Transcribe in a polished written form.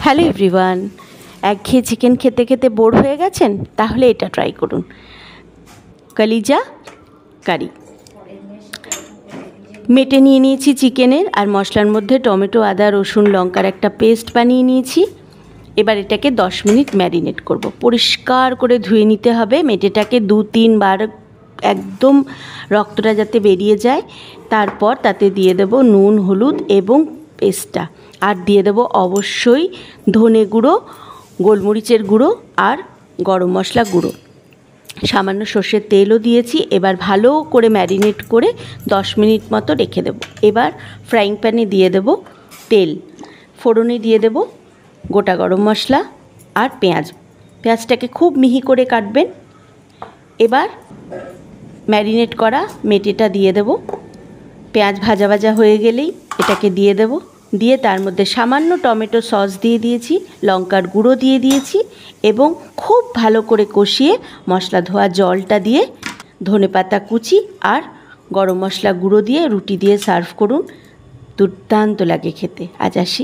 Hello everyone, একঘেয়ে chicken খেতে খেতে বোর হয়ে গেছেন? তাহলে এটা ট্রাই করুন, কলিজা কারি। মেটে নিয়ে নিয়েছি চিকেনের, আর মশলার মধ্যে টমেটো, আদা, রসুন, লঙ্কার একটা পেস্ট বানিয়ে নিয়েছি। এবার এটাকে 10 মিনিট ম্যারিনেট করব। পরিষ্কার করে ধুয়ে নিতে হবে মেটেটাকে 2-3 বার, একদম রক্তটা যাতে বেরিয়ে যায়। তারপর তাতে দিয়ে দেব নুন, হলুদ এবং পেস্টটা, আর দিয়ে দেবো অবশ্যই ধনে গুঁড়ো, গোলমরিচের গুঁড়ো আর গরম মশলা গুঁড়ো, সামান্য সর্ষের তেলও দিয়েছি। এবার ভালো করে ম্যারিনেট করে 10 মিনিট মতো রেখে দেবো। এবার ফ্রাইং প্যানে দিয়ে দেবো তেল, ফোড়নে দিয়ে দেবো গোটা গরম মশলা আর পেঁয়াজটাকে খুব মিহি করে কাটবেন। এবার ম্যারিনেট করা মেটেটা দিয়ে দেবো। পেঁয়াজ ভাজা ভাজা হয়ে গেলেই এটাকে দিয়ে দেব, দিয়ে তার মধ্যে সামান্য টমেটো সস দিয়ে দিয়েছি, লঙ্কার গুঁড়ো দিয়ে দিয়েছি এবং খুব ভালো করে কষিয়ে মশলা ধোয়া জলটা দিয়ে ধনেপাতা কুচি আর গরম মশলা গুঁড়ো দিয়ে রুটি দিয়ে সার্ভ করুন। দুর্দান্ত লাগে খেতে। আজ আসি।